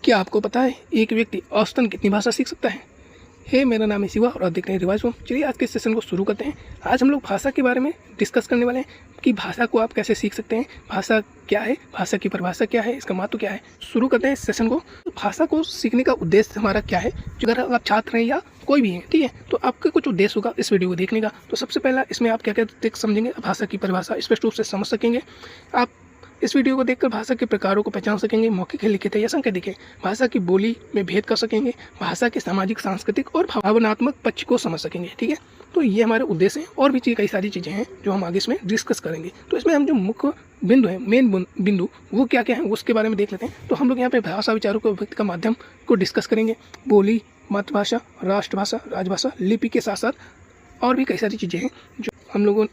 क्या आपको पता है एक व्यक्ति औसतन कितनी भाषा सीख सकता है? मेरा नाम है शिवा और आप देख रहे हैं रिवाज होम। चलिए आज के सेशन को शुरू करते हैं। आज हम लोग भाषा के बारे में डिस्कस करने वाले हैं कि भाषा को आप कैसे सीख सकते हैं, भाषा क्या है, भाषा की परिभाषा क्या है, इसका महत्व क्या है। शुरू करते हैं इस सेशन को। तो भाषा को सीखने का उद्देश्य हमारा क्या है? अगर आप छात्र हैं या कोई भी हैं, ठीक है, तो आपका कुछ उद्देश्य होगा इस वीडियो को देखने का। तो सबसे पहला इसमें आप क्या क्या देख समझेंगे, भाषा की परिभाषा स्पष्ट रूप से समझ सकेंगे। आप इस वीडियो को देखकर भाषा के प्रकारों को पहचान सकेंगे, मौखिक है, लिखित है या सांकेतिक है। भाषा की बोली में भेद कर सकेंगे, भाषा के सामाजिक, सांस्कृतिक और भावनात्मक पक्ष को समझ सकेंगे, ठीक है। तो ये हमारे उद्देश्य हैं और भी कई सारी चीज़ें हैं जो हम आगे इसमें डिस्कस करेंगे। तो इसमें हम जो मुख्य बिंदु है, मेन बिंदु, वो क्या क्या है उसके बारे में देख लेते हैं। तो हम लोग यहाँ पे भाषा विचारों को अभिव्यक्ति का माध्यम को डिस्कस करेंगे। बोली, मातृभाषा, राष्ट्रभाषा, राजभाषा, लिपि के साथ साथ और भी कई सारी चीज़ें हैं जो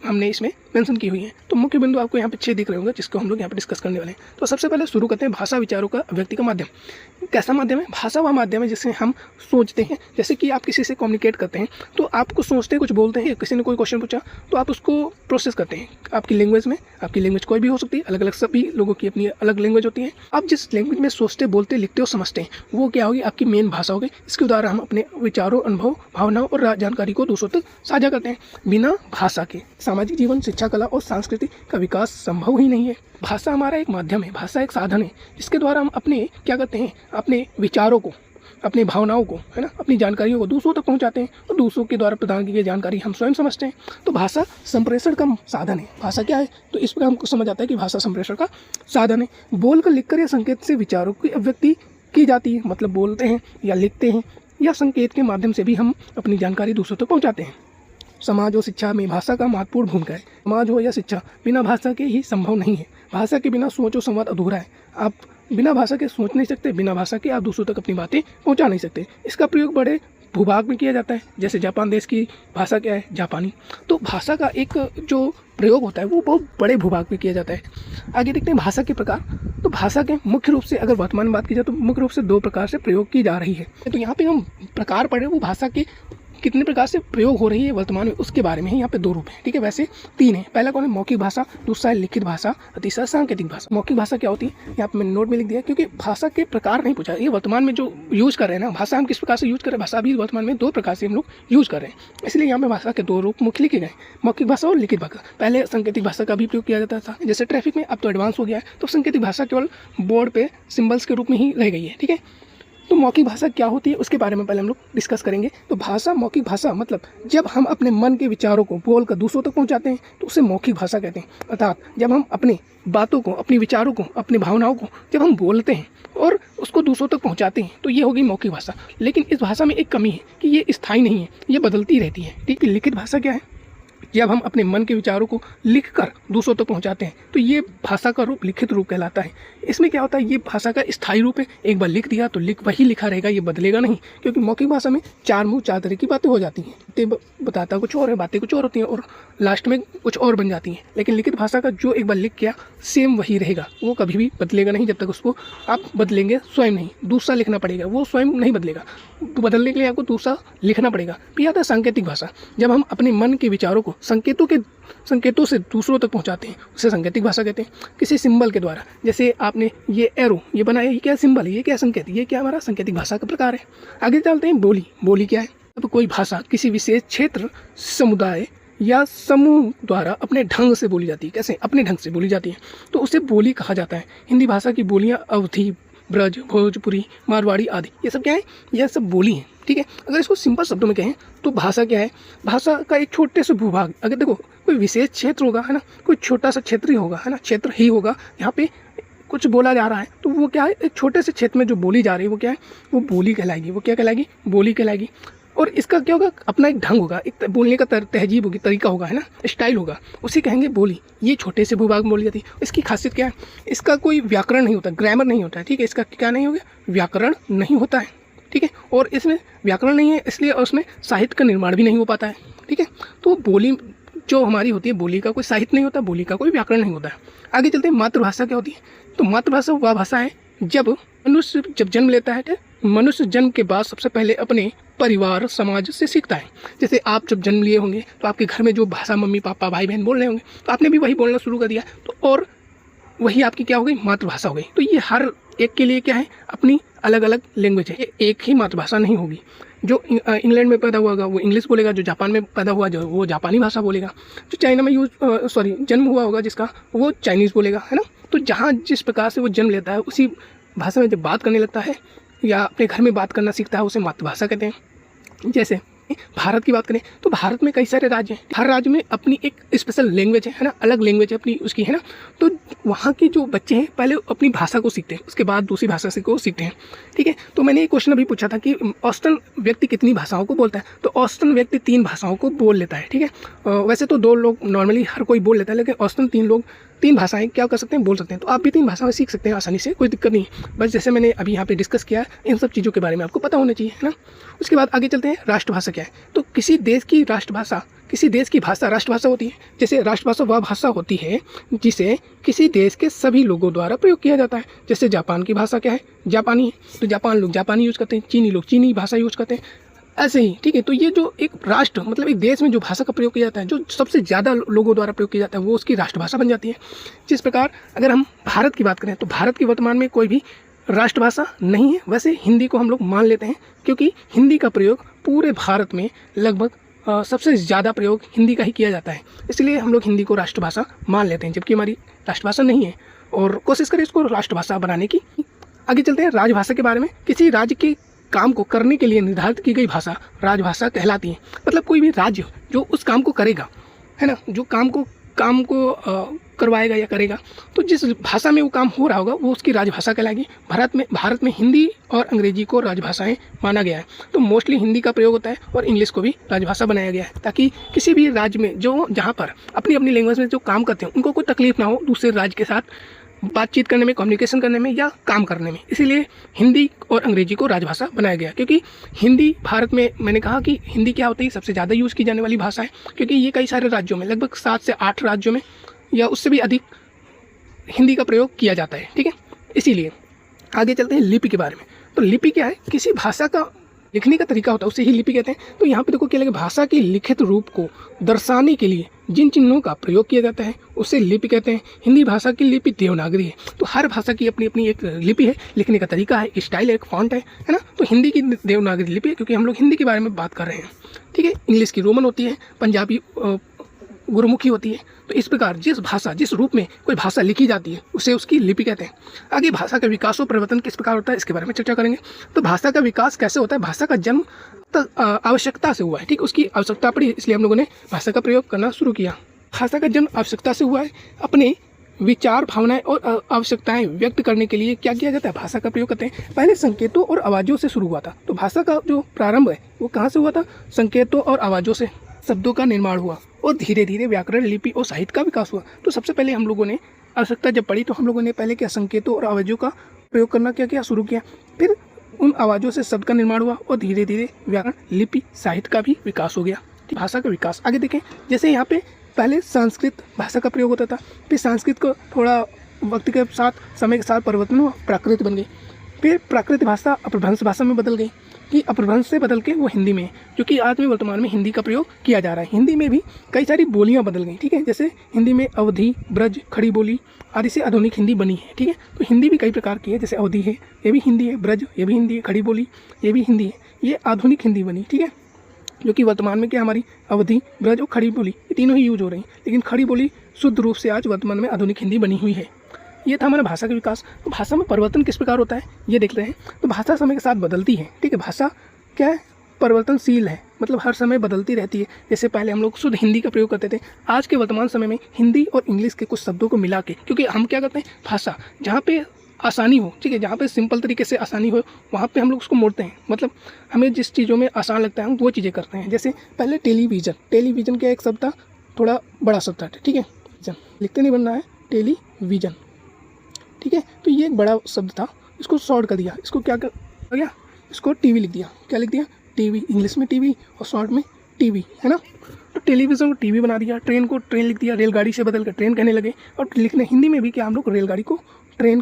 हमने इसमें मेंशन की हुई है। तो मुख्य बिंदु आपको यहाँ पे 6 दिख रहे होंगे जिसको हम लोग यहाँ पे डिस्कस करने वाले हैं। तो सबसे पहले शुरू करते हैं भाषा विचारों का अभिव्यक्ति का माध्यम। कैसा माध्यम है? भाषा वह माध्यम है जिससे हम सोचते हैं। जैसे कि आप किसी से कम्युनिकेट करते हैं तो आप कुछ सोचते हैं, कुछ बोलते हैं, किसी ने कोई क्वेश्चन पूछा तो आप उसको प्रोसेस करते हैं आपकी लैंग्वेज में। आपकी लैंग्वेज कोई भी हो सकती है, अलग अलग सभी लोगों की अपनी अलग लैंग्वेज होती है। आप जिस लैंग्वेज में सोचते, बोलते, लिखते और समझते हैं वो क्या होगी? आपकी मेन भाषा होगी। इसके द्वारा हम अपने विचारों, अनुभव, भावनाओं और जानकारी को दूसरों तक साझा करते हैं। बिना भाषा के सामाजिक जीवन, शिक्षा, कला और संस्कृति का विकास संभव ही नहीं है। भाषा हमारा एक माध्यम है, भाषा एक साधन है जिसके द्वारा हम अपने क्या करते हैं, अपने विचारों को, अपनी भावनाओं को, है ना, अपनी जानकारियों को दूसरों तक पहुंचाते हैं और दूसरों के द्वारा प्रदान की गई जानकारी हम स्वयं समझते हैं। तो भाषा संप्रेषण का साधन है। भाषा क्या है? तो इस पर हमको समझ आता है कि भाषा संप्रेषण का साधन है। बोलकर, लिखकर या संकेत से विचारों की अभिव्यक्ति की जाती है। मतलब बोलते हैं या लिखते हैं या संकेत के माध्यम से भी हम अपनी जानकारी दूसरों तक पहुँचाते हैं। समाज और शिक्षा में भाषा का महत्वपूर्ण भूमिका है। समाज हो या शिक्षा, बिना भाषा के ही संभव नहीं है। भाषा के बिना सोच और संवाद अधूरा है। आप बिना भाषा के सोच नहीं सकते, बिना भाषा के आप दूसरों तक अपनी बातें पहुंचा नहीं सकते। इसका प्रयोग बड़े भूभाग में किया जाता है। जैसे जापान देश की भाषा क्या है? जापानी। तो भाषा का एक जो प्रयोग होता है वो बहुत बड़े भूभाग में किया जाता है। आगे देखते हैं भाषा के प्रकार। तो भाषा के मुख्य रूप से अगर वर्तमान में बात की जाए तो मुख्य रूप से 2 प्रकार से प्रयोग की जा रही है। तो यहाँ पे हम प्रकार पढ़ रहे हैं, वो भाषा के कितने प्रकार से प्रयोग हो रही है वर्तमान में उसके बारे में है। यहाँ पे 2 रूप हैं, ठीक है। वैसे 3 है। पहला कौन है? मौखिक भाषा, दूसरा है लिखित भाषा, तीसरा सांकेतिक भाषा। मौखिक भाषा क्या होती है? यहाँ पे मैंने नोट में लिख दिया क्योंकि भाषा के प्रकार नहीं पूछा। ये वर्तमान में जो यूज़ कर रहे हैं ना, भाषा हम किस प्रकार से यूज़ कर रहे हैं, भाषा भी वर्तमान में 2 प्रकार से हम लोग यूज़ कर रहे हैं। इसलिए यहाँ पे भाषा के 2 रूप मुख्य लिखे गए, मौखिक भाषा और लिखित भाषा। पहले सांकेतिक भाषा का भी प्रयोग किया जाता था, जैसे ट्रैफिक में। अब तो एडवांस हो गया है, तो सांकेतिक भाषा केवल बोर्ड पे सिंबल्स के रूप में ही रह गई है, ठीक है। तो मौखिक भाषा क्या होती है उसके बारे में पहले हम लोग डिस्कस करेंगे। तो भाषा, मौखिक भाषा मतलब जब हम अपने मन के विचारों को बोलकर दूसरों तक पहुंचाते हैं तो उसे मौखिक भाषा कहते हैं। अर्थात जब हम अपनी बातों को, अपने विचारों को, अपनी भावनाओं को जब हम बोलते हैं और उसको दूसरों तक पहुंचाते हैं तो ये होगी मौखिक भाषा। लेकिन इस भाषा में एक कमी है कि ये स्थायी नहीं है, ये बदलती रहती है, ठीक है। लिखित भाषा क्या है? जब हम अपने मन के विचारों को लिखकर दूसरों तक पहुंचाते हैं तो ये भाषा का रूप लिखित रूप कहलाता है। इसमें क्या होता है? ये भाषा का स्थायी रूप है। एक बार लिख दिया तो वही लिखा रहेगा, ये बदलेगा नहीं। क्योंकि मौखिक भाषा में 4 मुँह 4 तरह की बातें हो जाती हैं। बताता कुछ और है, बातें कुछ और होती हैं और लास्ट में कुछ और बन जाती हैं। लेकिन लिखित भाषा का जो एक बार लिख किया सेम वही रहेगा, वो कभी भी बदलेगा नहीं जब तक उसको आप बदलेंगे स्वयं नहीं। दूसरा लिखना पड़ेगा, वो स्वयं नहीं बदलेगा। तो बदलने के लिए आपको दूसरा लिखना पड़ेगा। फिर आता है सांकेतिक भाषा। जब हम अपने मन के विचारों को संकेतों से दूसरों तक पहुंचाते हैं उसे सांकेतिक भाषा कहते हैं। किसी सिंबल के द्वारा, जैसे आपने ये एरो ये बनाया, ये क्या सिंबल है, ये क्या संकेत है, ये क्या हमारा सांकेतिक भाषा का प्रकार है। आगे चलते हैं बोली। बोली क्या है? अब कोई भाषा किसी विशेष क्षेत्र, समुदाय या समूह द्वारा अपने ढंग से बोली जाती है। कैसे? अपने ढंग से बोली जाती है तो उसे बोली कहा जाता है। हिंदी भाषा की बोलियाँ अवधी, ब्रज, भोजपुरी, मारवाड़ी आदि, ये सब क्या है? यह सब बोली है, ठीक है। अगर इसको सिंपल शब्दों में कहें तो भाषा क्या है? भाषा का एक छोटे से भूभाग। अगर देखो कोई विशेष क्षेत्र होगा, है ना, कोई छोटा सा क्षेत्र ही होगा, है ना, क्षेत्र ही होगा, यहाँ पे कुछ बोला जा रहा है तो वो क्या है? एक छोटे से क्षेत्र में जो बोली जा रही है वो क्या है? वो बोली कहलाएगी। वो क्या कहलाएगी? बोली कहलाएगी। और इसका क्या होगा? अपना एक ढंग होगा, एक बोलने का तहजीब होगी, तरीका होगा, है ना, स्टाइल होगा, उसे कहेंगे बोली। ये छोटे से भूभाग में बोली जाती है। इसकी खासियत क्या है? इसका कोई व्याकरण नहीं होता, ग्रामर नहीं होता है, ठीक है। इसका क्या नहीं होगा? व्याकरण नहीं होता है, ठीक है। और इसमें व्याकरण नहीं है इसलिए उसमें साहित्य का निर्माण भी नहीं हो पाता है, ठीक है। तो बोली जो हमारी होती है, बोली का कोई साहित्य नहीं होता, बोली का कोई व्याकरण नहीं होता है। आगे चलते हैं मातृभाषा क्या होती है। तो मातृभाषा वह भाषा है जब मनुष्य जन्म लेता है, मनुष्य जन्म के बाद सबसे पहले अपने परिवार, समाज से सीखता है। जैसे आप जब जन्म लिए होंगे तो आपके घर में जो भाषा मम्मी पापा भाई बहन बोल रहे होंगे तो आपने भी वही बोलना शुरू कर दिया, तो और वही आपकी क्या हो गई? मातृभाषा हो गई। तो ये हर एक के लिए क्या है? अपनी अलग अलग लैंग्वेज है, ये एक ही मातृभाषा नहीं होगी। जो इंग्लैंड में पैदा हुआ होगा वो इंग्लिश बोलेगा, जो जापान में पैदा हुआ जो वो जापानी भाषा बोलेगा, जो चाइना में जन्म हुआ होगा जिसका वो चाइनीज़ बोलेगा, है ना। तो जहाँ जिस प्रकार से वो जन्म लेता है उसी भाषा में जब बात करने लगता है या अपने घर में बात करना सीखता है उसे मातृभाषा कहते हैं। जैसे भारत की बात करें तो भारत में कई सारे राज्य हैं, हर राज्य में अपनी एक स्पेशल लैंग्वेज है ना, अलग लैंग्वेज है अपनी उसकी, है ना। तो वहाँ के जो बच्चे हैं पहले अपनी भाषा को सीखते हैं, उसके बाद दूसरी भाषा से को सीखते हैं, ठीक है। तो मैंने एक क्वेश्चन अभी पूछा था कि औसतन व्यक्ति कितनी भाषाओं को बोलता है, तो औसतन व्यक्ति 3 भाषाओं को बोल लेता है, ठीक है। वैसे तो 2 लोग नॉर्मली हर कोई बोल लेता है, लेकिन औसतन 3 लोग 3 भाषाएं क्या कर सकते हैं, बोल सकते हैं। तो आप भी 3 भाषाएं सीख सकते हैं आसानी से, कोई दिक्कत नहीं है। बस जैसे मैंने अभी यहाँ पे डिस्कस किया, इन सब चीज़ों के बारे में आपको पता होना चाहिए, है ना। उसके बाद आगे चलते हैं, राष्ट्रभाषा क्या है। तो किसी देश की राष्ट्रभाषा, किसी देश की भाषा राष्ट्रभाषा होती है। जैसे राष्ट्रभाषा वह भाषा होती है जिसे किसी देश के सभी लोगों द्वारा प्रयोग किया जाता है। जैसे जापान की भाषा क्या है, जापानी है, तो जापान लोग जापानी यूज़ करते हैं, चीनी लोग चीनी भाषा यूज़ करते हैं, ऐसे ही, ठीक है। तो ये जो एक राष्ट्र मतलब एक देश में जो भाषा का प्रयोग किया जाता है, जो सबसे ज़्यादा लोगों द्वारा प्रयोग किया जाता है, वो उसकी राष्ट्रभाषा बन जाती है। जिस प्रकार अगर हम भारत की बात करें तो भारत की वर्तमान में कोई भी राष्ट्रभाषा नहीं है। वैसे हिंदी को हम लोग मान लेते हैं क्योंकि हिंदी का प्रयोग पूरे भारत में लगभग सबसे ज़्यादा प्रयोग हिंदी का ही किया जाता है, इसलिए हम लोग हिंदी को राष्ट्रभाषा मान लेते हैं, जबकि हमारी राष्ट्रभाषा नहीं है। और कोशिश करें इसको राष्ट्रभाषा बनाने की। आगे चलते हैं राजभाषा के बारे में। किसी राज्य के काम को करने के लिए निर्धारित की गई भाषा राजभाषा कहलाती है। मतलब कोई भी राज्य जो उस काम को करेगा, है ना, जो काम को करवाएगा या करेगा, तो जिस भाषा में वो काम हो रहा होगा वो उसकी राजभाषा कहलाएगी। भारत में हिंदी और अंग्रेजी को राजभाषाएं माना गया है। तो मोस्टली हिंदी का प्रयोग होता है और इंग्लिश को भी राजभाषा बनाया गया है, ताकि किसी भी राज्य में जो जहाँ पर अपनी अपनी लैंग्वेज में जो काम करते हैं उनको कोई तकलीफ ना हो दूसरे राज्य के साथ बातचीत करने में, कम्युनिकेशन करने में या काम करने में। इसीलिए हिंदी और अंग्रेजी को राजभाषा बनाया गया, क्योंकि हिंदी भारत में, मैंने कहा कि हिंदी क्या होती है, सबसे ज़्यादा यूज़ की जाने वाली भाषा है, क्योंकि ये कई सारे राज्यों में लगभग 7 से 8 राज्यों में या उससे भी अधिक हिंदी का प्रयोग किया जाता है, ठीक है। इसीलिए आगे चलते हैं लिपि के बारे में। तो लिपि क्या है, किसी भाषा का लिखने का तरीका होता है, उसे ही लिपि कहते हैं। तो यहाँ पे देखो क्या लगे, भाषा के लिखित रूप को दर्शाने के लिए जिन चिन्हों का प्रयोग किया जाता है उसे लिपि कहते हैं। हिंदी भाषा की लिपि देवनागरी है। तो हर भाषा की अपनी अपनी एक लिपि है, लिखने का तरीका है, स्टाइल है, एक फॉन्ट है ना। तो हिंदी की देवनागरी लिपि है, क्योंकि हम लोग हिंदी के बारे में बात कर रहे हैं, ठीक है। इंग्लिश की रोमन होती है, पंजाबी गुरुमुखी होती है। तो इस प्रकार जिस रूप में कोई भाषा लिखी जाती है उसे उसकी लिपि कहते हैं। आगे भाषा का विकास और परिवर्तन किस प्रकार होता है इसके बारे में चर्चा करेंगे। तो भाषा का विकास कैसे होता है, भाषा का जन्म आवश्यकता से हुआ है, ठीक। उसकी आवश्यकता पड़ी, इसलिए हम लोगों ने भाषा का प्रयोग करना शुरू किया। भाषा का जन्म आवश्यकता से हुआ है। अपने विचार, भावनाएं और आवश्यकताएं व्यक्त करने के लिए क्या किया जाता है, भाषा का प्रयोग करते हैं। पहले संकेतों और आवाज़ों से शुरू हुआ था। तो भाषा का जो प्रारंभ है वो कहाँ से हुआ था, संकेतों और आवाज़ों से। शब्दों का निर्माण हुआ और धीरे धीरे व्याकरण, लिपि और साहित्य का विकास हुआ। तो सबसे पहले हम लोगों ने आवश्यकता जब पड़ी तो हम लोगों ने पहले क्या, संकेतों और आवाज़ों का प्रयोग करना क्या किया, शुरू किया। फिर उन आवाज़ों से शब्द का निर्माण हुआ और धीरे धीरे व्याकरण, लिपि, साहित्य का भी विकास हो गया। भाषा का विकास आगे देखें, जैसे यहाँ पे पहले संस्कृत भाषा का प्रयोग होता था, फिर संस्कृत को थोड़ा वक्त के साथ, समय के साथ परिवर्तन हुआ, प्राकृत बन गई। फिर प्राकृत भाषा अपभ्रंश भाषा में बदल गई, कि अपभ्रंश से बदल के वो हिंदी में, जो कि आज में वर्तमान में हिंदी का प्रयोग किया जा रहा है। हिंदी में भी कई सारी बोलियां बदल गई, ठीक है। जैसे हिंदी में अवधी, ब्रज, खड़ी बोली आदि से आधुनिक हिंदी बनी है, ठीक है। तो हिंदी भी कई प्रकार की है, जैसे अवधी है, ये भी हिंदी है, ब्रज ये भी हिंदी है, खड़ी बोली ये भी हिंदी है, ये आधुनिक हिंदी बनी, ठीक है। जो कि वर्तमान में क्या, हमारी अवधी, ब्रज और खड़ी बोली ये तीनों ही यूज हो रही हैं, लेकिन खड़ी बोली शुद्ध रूप से आज वर्तमान में आधुनिक हिंदी बनी हुई है। ये था हमारा भाषा का विकास। तो भाषा में परिवर्तन किस प्रकार होता है ये देखते हैं। तो भाषा समय के साथ बदलती है, ठीक है। भाषा क्या है, परिवर्तनशील है, मतलब हर समय बदलती रहती है। जैसे पहले हम लोग शुद्ध हिंदी का प्रयोग करते थे, आज के वर्तमान समय में हिंदी और इंग्लिश के कुछ शब्दों को मिला के, क्योंकि हम क्या करते हैं, भाषा जहाँ पे आसानी हो, ठीक है, जहाँ पे सिंपल तरीके से आसानी हो वहाँ पे हम लोग उसको मोड़ते हैं। मतलब हमें जिस चीज़ों में आसान लगता है हम वो चीज़ें करते हैं। जैसे पहले टेलीविज़न का एक शब्द था, थोड़ा बड़ा शब्द था, ठीक है, लिखते नहीं बनना है, टेलीविज़न, ठीक है। तो ये एक बड़ा शब्द था, इसको शॉर्ट कर दिया, इसको क्या कर गया, इसको टीवी लिख दिया। क्या लिख दिया, टीवी, इंग्लिश में टीवी और शॉर्ट में टीवी, है ना। तो टेलीविज़न को टीवी बना दिया, ट्रेन को ट्रेन लिख दिया, रेलगाड़ी से बदल कर ट्रेन कहने लगे। और लिखने हिंदी में भी क्या, हम लोग रेलगाड़ी को ट्रेन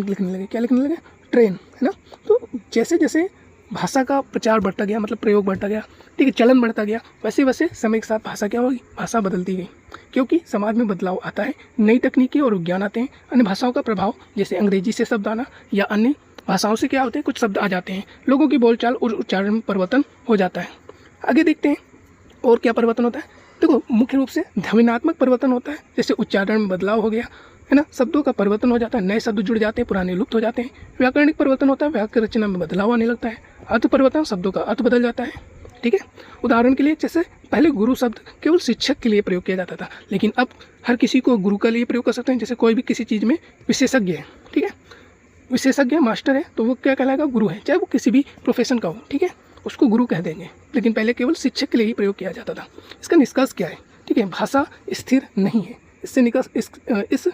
लिखने लगे। क्या लिखने लगे, ट्रेन, है ना। तो जैसे जैसे भाषा का प्रचार बढ़ता गया, मतलब प्रयोग बढ़ता गया, ठीक है, चलन बढ़ता गया, वैसे वैसे समय के साथ भाषा क्या होगी, भाषा बदलती गई, क्योंकि समाज में बदलाव आता है, नई तकनीकी और विज्ञान आते हैं, अन्य भाषाओं का प्रभाव, जैसे अंग्रेजी से शब्द आना या अन्य भाषाओं से क्या होते हैं, कुछ शब्द आ जाते हैं, लोगों की बोलचाल और उच्चारण में परिवर्तन हो जाता है। आगे देखते हैं और क्या परिवर्तन होता है। देखो, मुख्य रूप से ध्वन्यात्मक परिवर्तन होता है, जैसे उच्चारण में बदलाव हो गया, है ना, शब्दों का परिवर्तन हो जाता है, नए शब्द जुड़ जाते हैं, पुराने लुप्त हो जाते हैं। व्याकरणिक परिवर्तन होता है, वाक्य रचना में बदलाव आने लगता है। अर्थ परिवर्तन, शब्दों का अर्थ बदल जाता है। ठीक है, उदाहरण के लिए जैसे पहले गुरु शब्द केवल शिक्षक के लिए प्रयोग किया जाता था, लेकिन अब हर किसी को गुरु के लिए प्रयोग कर सकते हैं। जैसे कोई भी किसी चीज़ में विशेषज्ञ है, ठीक है, विशेषज्ञ मास्टर है, तो वो क्या कहलाएगा, गुरु है, चाहे वो किसी भी प्रोफेशन का हो, ठीक है, उसको गुरु कह देंगे। लेकिन पहले केवल शिक्षक के लिए ही प्रयोग किया जाता था। इसका निष्कर्ष क्या है, ठीक है, भाषा स्थिर नहीं है। इससे निष्कर्ष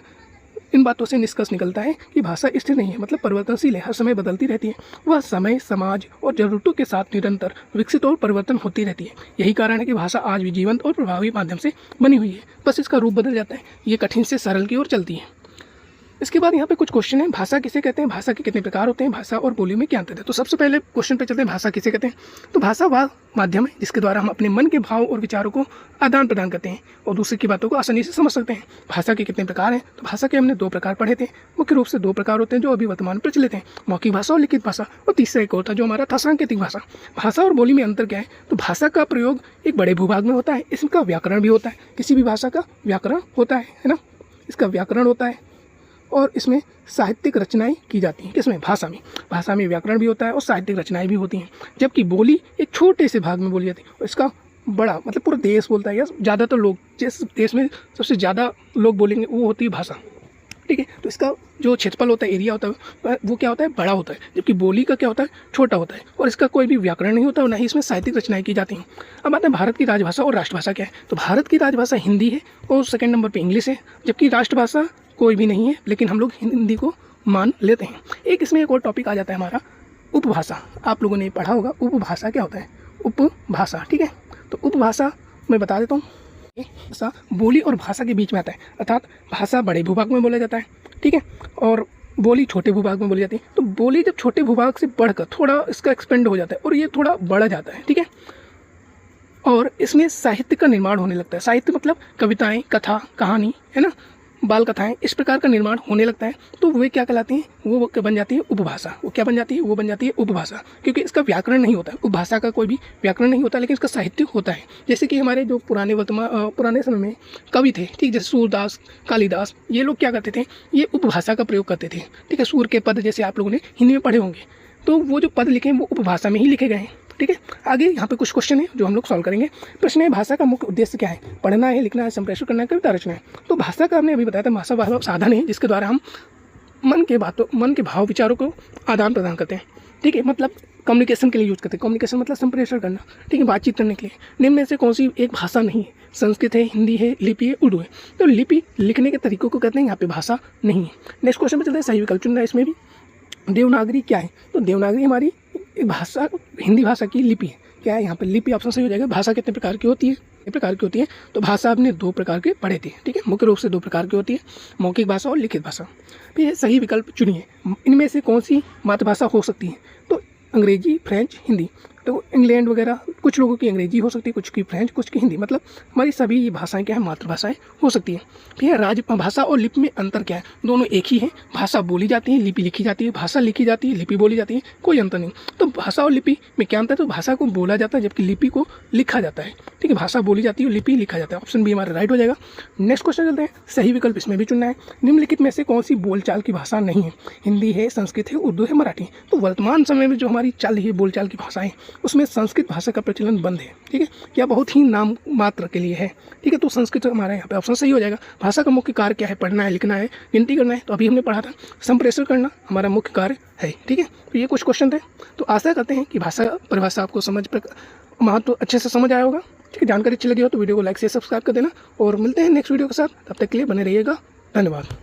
इन बातों से निष्कर्ष निकलता है कि भाषा स्थिर नहीं है, मतलब परिवर्तनशील है, हर समय बदलती रहती है। वह समय, समाज और ज़रूरतों के साथ निरंतर विकसित और परिवर्तन होती रहती है। यही कारण है कि भाषा आज भी जीवंत और प्रभावी माध्यम से बनी हुई है, बस इसका रूप बदल जाता है। ये कठिन से सरल की ओर चलती है। इसके बाद यहाँ पे कुछ क्वेश्चन है, भाषा किसे कहते हैं, भाषा के कितने प्रकार होते हैं, भाषा और बोली में क्या अंतर है। तो सबसे पहले क्वेश्चन पे चलते हैं, भाषा किसे कहते हैं। तो भाषा वह माध्यम है जिसके द्वारा हम अपने मन के भाव और विचारों को आदान प्रदान करते हैं और दूसरे की बातों को आसानी से समझ सकते हैं। भाषा के कितने प्रकार हैं, तो भाषा के हमने 2 प्रकार पढ़े थे। मुख्य रूप से 2 प्रकार होते हैं जो अभी वर्तमान प्रचलित हैं, मौखिक भाषा और लिखित भाषा, और तीसरा एक और था जो हमारा था सांकेतिक भाषा। भाषा और बोली में अंतर क्या है, तो भाषा का प्रयोग एक बड़े भूभाग में होता है, इसका व्याकरण भी होता है। किसी भी भाषा का व्याकरण होता है ना, इसका व्याकरण होता है और इसमें साहित्यिक रचनाएं की जाती हैं। किसमें, भाषा में व्याकरण भी होता है और साहित्यिक रचनाएं भी होती हैं। जबकि बोली एक छोटे से भाग में बोली जाती है और इसका बड़ा मतलब पूरा देश बोलता है या ज़्यादातर लोग, जिस देश में सबसे ज़्यादा लोग बोलेंगे वो होती है भाषा। ठीक है, तो इसका जो क्षेत्रफल होता है, एरिया होता है, वो क्या होता है, बड़ा होता है। जबकि बोली का क्या होता है, छोटा होता है और इसका कोई भी व्याकरण नहीं होता और ना ही इसमें साहित्यिक रचनाएं की जाती हैं। अब आते हैं भारत की राजभाषा और राष्ट्रभाषा क्या है। तो भारत की राजभाषा हिंदी है और सेकंड नंबर पे इंग्लिश है, जबकि राष्ट्रभाषा कोई भी नहीं है, लेकिन हम लोग हिंदी को मान लेते हैं। इसमें एक और टॉपिक आ जाता है हमारा उपभाषा। आप लोगों ने पढ़ा होगा उपभाषा क्या होता है, उपभाषा। ठीक है, तो उपभाषा मैं बता देता हूँ। भाषा बोली और भाषा के बीच में आता है, अर्थात भाषा बड़े भूभाग में बोला जाता है, ठीक है, और बोली छोटे भूभाग में बोली जाती है। तो बोली जब छोटे भूभाग से बढ़कर थोड़ा इसका एक्सपेंड हो जाता है और ये थोड़ा बढ़ जाता है, ठीक है, और इसमें साहित्य का निर्माण होने लगता है। साहित्य मतलब कविताएं, कथा, कहानी, है ना, बाल कथाएं, इस प्रकार का निर्माण होने लगता है। तो वे क्या कहलाती हैं, वो बन जाती है उपभाषा। वो क्या बन जाती है, वो बन जाती है उपभाषा, क्योंकि इसका व्याकरण नहीं होता है। उपभाषा का कोई भी व्याकरण नहीं होता, लेकिन इसका साहित्य होता है। जैसे कि हमारे जो पुराने समय में कवि थे, ठीक, जैसे सूरदास, कालिदास, ये लोग क्या करते थे, ये उपभाषा का प्रयोग करते थे। ठीक है, सूर के पद जैसे आप लोगों ने हिंदी में पढ़े होंगे, तो वो जो पद लिखे हैं वो उपभाषा में ही लिखे गए हैं। ठीक है, आगे यहाँ पे कुछ क्वेश्चन है जो हम लोग सॉल्व करेंगे। प्रश्न है, भाषा का मुख्य उद्देश्य क्या है, पढ़ना है, लिखना है, संप्रेषण करना है, कविता रचना है। तो भाषा का हमने अभी बताया था, भाषा वह साधन है जिसके द्वारा हम मन के भाव विचारों को आदान प्रदान करते हैं। ठीक है, मतलब कम्युनिकेशन के लिए यूज़ करते हैं। कम्युनिकेशन मतलब संप्रेषण करना, ठीक है, बातचीत करने के लिए। निम्न में से कौन सी एक भाषा नहीं है, संस्कृत है, हिंदी है, लिपि है, उर्दू है। तो लिपि लिखने के तरीकों को कहते हैं, यहाँ पे भाषा नहीं है। नेक्स्ट क्वेश्चन में चलते हैं, सही विकल्प चुनना है। इसमें भी देवनागरी क्या है, तो देवनागरी हमारी भाषा, हिंदी भाषा की लिपि है। क्या है यहाँ पे, लिपि ऑप्शन सही हो जाएगा। भाषा कितने प्रकार की होती है, तो भाषा आपने 2 प्रकार के पढ़े थे। ठीक है, मुख्य रूप से 2 प्रकार की होती है, मौखिक भाषा और लिखित भाषा। फिर सही विकल्प चुनिए, इनमें से कौन सी मातृभाषा हो सकती है। तो अंग्रेजी, फ्रेंच, हिंदी। तो इंग्लैंड वगैरह कुछ लोगों की अंग्रेजी हो सकती है, कुछ की फ्रेंच, कुछ की हिंदी। मतलब हमारी सभी ये भाषाएं क्या है, मातृभाषाएं हो सकती है। फिर राजभाषा और लिपि में अंतर क्या है, दोनों एक ही है। भाषा बोली जाती है, लिपि लिखी जाती है, भाषा लिखी जाती है, लिपि बोली जाती है, कोई अंतर नहीं। तो भाषा और लिपि में क्या अंतर है, तो भाषा को बोला जाता है जबकि लिपि को लिखा जाता है। ठीक है, भाषा बोली जाती है और लिपि लिखा जाता है। ऑप्शन बी हमारा राइट हो जाएगा। नेक्स्ट क्वेश्चन चलते हैं, सही विकल्प इसमें भी चुनना है। निम्नलिखित में से कौन सी बोलचाल की भाषा नहीं है, हिंदी है, संस्कृत है, उर्दू है, मराठी। तो वर्तमान समय में जो हमारी चल रही है बोलचाल की भाषाएं, उसमें संस्कृत भाषा का प्रचलन बंद है। ठीक है, या बहुत ही नाम मात्र के लिए है। ठीक है, तो संस्कृत हमारा यहाँ पे ऑप्शन सही हो जाएगा। भाषा का मुख्य कार्य क्या है, पढ़ना है, लिखना है, गिनती करना है। तो अभी हमने पढ़ा था संप्रेषण करना हमारा मुख्य कार्य है। ठीक है, तो ये कुछ क्वेश्चन थे। तो आशा करते हैं कि भाषा परिभाषा आपको महत्व अच्छे से समझ आया होगा। ठीक है, जानकारी अच्छी लगी हो तो वीडियो को लाइक से सब्सक्राइब कर देना और मिलते हैं नेक्स्ट वीडियो के साथ। तब तक के लिए बने रहिएगा। धन्यवाद।